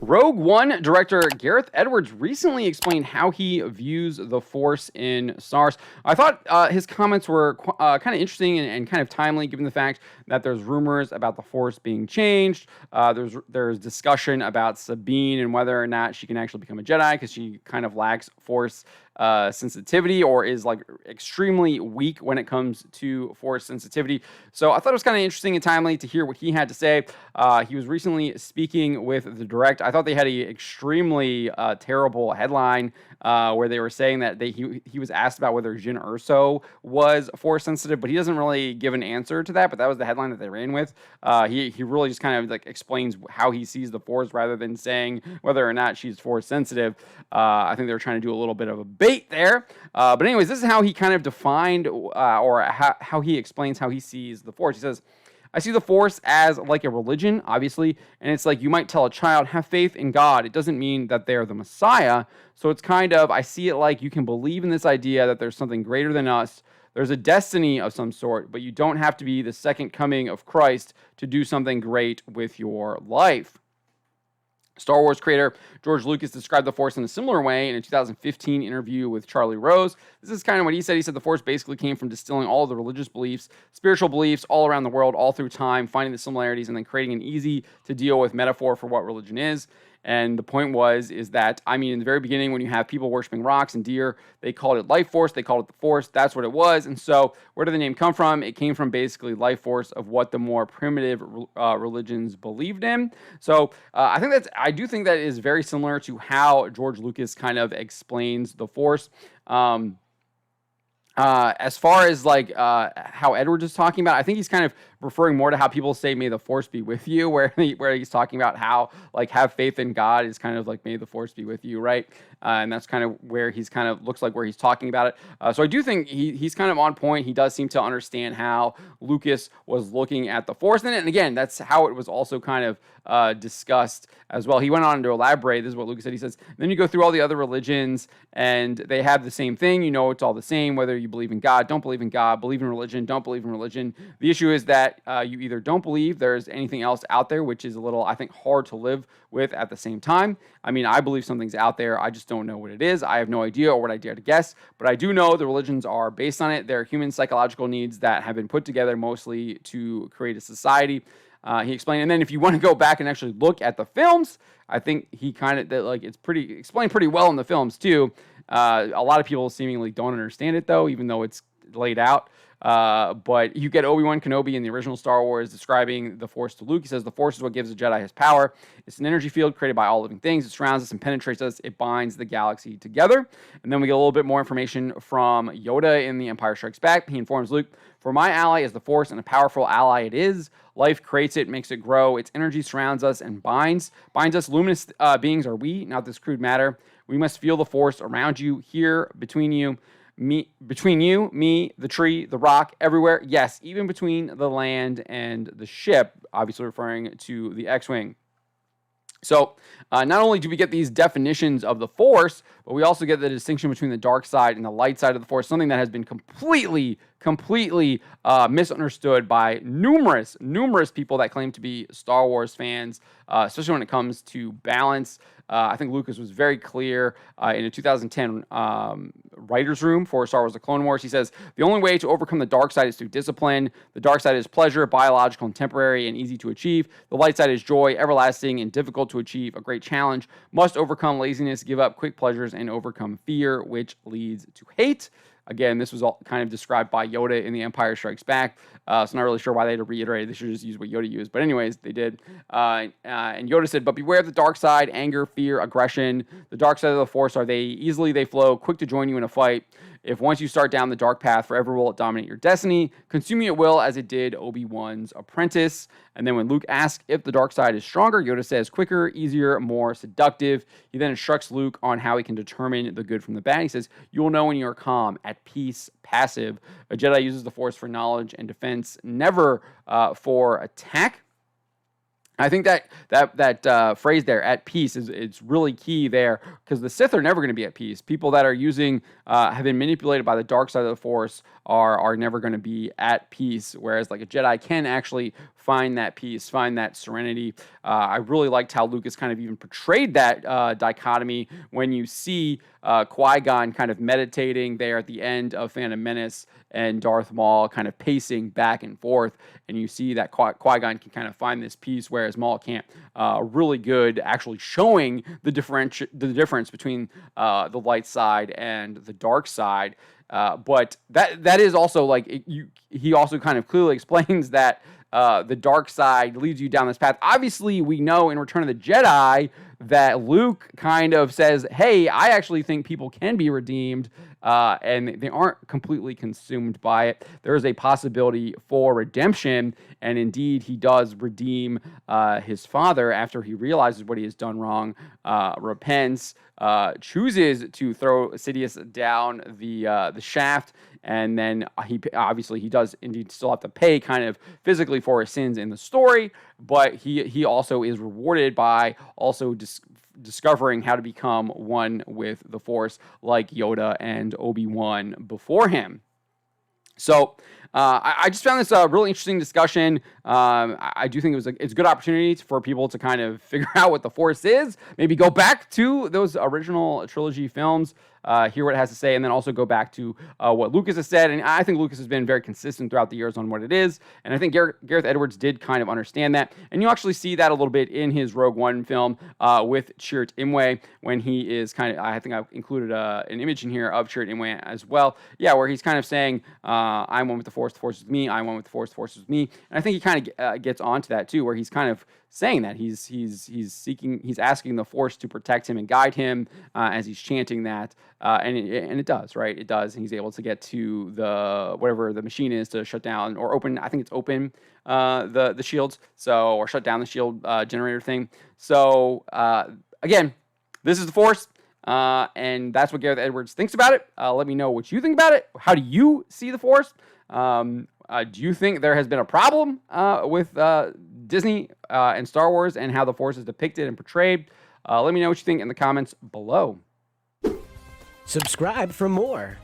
Rogue One director Gareth Edwards recently explained how he views the Force in Star Wars. I thought his comments were kind of interesting and kind of timely, given the fact that there's rumors about the Force being changed. There's discussion about Sabine and whether or not she can actually become a Jedi because she kind of lacks Force sensitivity or is like extremely weak when it comes to Force sensitivity. So I thought it was kind of interesting and timely to hear what he had to say. He was recently speaking with the Direct. I thought they had a extremely terrible headline where they were saying that he was asked about whether Jyn Erso was Force sensitive, but he doesn't really give an answer to that. But that was the headline that they ran with. He really just kind of like explains how he sees the Force rather than saying whether or not she's Force sensitive. I think they were trying to do a little bit of a bait there. But anyways, this is how he kind of defined or how he explains how he sees the Force. He says, I see the Force as like a religion, obviously, and it's like you might tell a child, have faith in God. It doesn't mean that they're the Messiah. So it's kind of, I see it like you can believe in this idea that there's something greater than us. There's a destiny of some sort, but you don't have to be the second coming of Christ to do something great with your life. Star Wars creator George Lucas described the Force in a similar way in a 2015 interview with Charlie Rose. This is kind of what he said. He said the Force basically came from distilling all of the religious beliefs, spiritual beliefs all around the world, all through time, finding the similarities, and then creating an easy to deal with metaphor for what religion is. And the point is that, I mean, in the very beginning, when you have people worshiping rocks and deer, they called it life force. They called it the Force. That's what it was. And so where did the name come from? It came from basically life force of what the more primitive religions believed in. So I do think that is very similar to how George Lucas kind of explains the Force. As far as like how Edwards is talking about, I think he's kind of referring more to how people say "May the Force be with you," where he's talking about how like have faith in God is kind of like "May the Force be with you," right? And that's kind of where he's kind of looks like where he's talking about it. So I do think he's kind of on point. He does seem to understand how Lucas was looking at the Force in it, and again, that's how it was also kind of discussed as well. He went on to elaborate. This is what Lucas said. He says, then you go through all the other religions, and they have the same thing. You know, it's all the same, whether you believe in God, don't believe in God, believe in religion, don't believe in religion. The issue is that you either don't believe there's anything else out there, which is a little, I think, hard to live with at the same time. I mean, I believe something's out there. I just don't know what it is. I have no idea, or what I dare to guess, but I do know the religions are based on it. They're human psychological needs that have been put together mostly to create a society. He explained, and then if you want to go back and actually look at the films, I think he kind of like it's pretty explained pretty well in the films too. A lot of people seemingly don't understand it though, even though it's laid out. But you get Obi-Wan Kenobi in the original Star Wars describing the Force to Luke. He says, the Force is what gives a Jedi his power. It's an energy field created by all living things. It surrounds us and penetrates us. It binds the galaxy together. And then we get a little bit more information from Yoda in The Empire Strikes Back. He informs Luke, for my ally is the Force, and a powerful ally it is. Life creates it, makes it grow. Its energy surrounds us and binds us. Luminous beings are we, not this crude matter. We must feel the Force around you, here, between you, me, the tree, the rock, everywhere. Yes, even between the land and the ship, obviously referring to the X-Wing. So not only do we get these definitions of the Force, but we also get the distinction between the dark side and the light side of the Force, something that has been completely misunderstood by numerous people that claim to be Star Wars fans, especially when it comes to balance. I think Lucas was very clear in a 2010 writer's room for Star Wars: The Clone Wars. He says, the only way to overcome the dark side is through discipline. The dark side is pleasure, biological and temporary and easy to achieve. The light side is joy, everlasting and difficult to achieve, a great challenge. Must overcome laziness, give up quick pleasures, and overcome fear, which leads to hate. Again, this was all kind of described by Yoda in The Empire Strikes Back, so I'm not really sure why they had to reiterate. They should just use what Yoda used. But anyways, they did. And Yoda said, but beware of the dark side, anger, fear, aggression. The dark side of the Force are they flow, quick to join you in a fight. If once you start down the dark path, forever will it dominate your destiny. Consuming it will, as it did Obi-Wan's apprentice. And then when Luke asks if the dark side is stronger, Yoda says quicker, easier, more seductive. He then instructs Luke on how he can determine the good from the bad. He says, you will know when you are calm, at peace, passive. A Jedi uses the Force for knowledge and defense, never for attack. I think that phrase there, "at peace," is it's really key there, because the Sith are never going to be at peace. People that are using have been manipulated by the dark side of the Force are never going to be at peace. Whereas like a Jedi can actually find that peace, find that serenity. I really liked how Lucas kind of even portrayed that dichotomy when you see Qui-Gon kind of meditating there at the end of Phantom Menace, and Darth Maul kind of pacing back and forth, and you see that Qui-Gon can kind of find this peace, whereas Maul can't. Really good, actually showing the difference between the light side and the dark side. But that is also like he also kind of clearly explains that the dark side leads you down this path. Obviously, we know in Return of the Jedi that Luke kind of says, "Hey, I actually think people can be redeemed, and they aren't completely consumed by it. There is a possibility for redemption," and indeed, he does redeem his father after he realizes what he has done wrong, repents, chooses to throw Sidious down the shaft. And then he does indeed still have to pay kind of physically for his sins in the story, but he also is rewarded by also discovering how to become one with the Force, like Yoda and Obi-Wan before him. So I just found this a really interesting discussion. I do think it's a good opportunity for people to kind of figure out what the Force is, maybe go back to those original trilogy films, hear what it has to say, and then also go back to what Lucas has said. And I think Lucas has been very consistent throughout the years on what it is. And I think Gareth Edwards did kind of understand that. And you actually see that a little bit in his Rogue One film with Chirrut Imwe, when he is kind of, I think I've included an image in here of Chirrut Imwe as well. Yeah, where he's kind of saying, I'm one with the Force is with me. I'm one with the Force is with me. And I think he kind of gets onto that too, where he's kind of saying that he's asking the Force to protect him and guide him as he's chanting that, and it does, right? It does, and he's able to get to the whatever the machine is to shut down or open. I think it's open the shields, or shut down the shield generator thing. So again, this is the Force. And that's what Gareth Edwards thinks about it. Let me know what you think about it. How do you see the Force? Do you think there has been a problem with Disney and Star Wars and how the Force is depicted and portrayed? Let me know what you think in the comments below. Subscribe for more.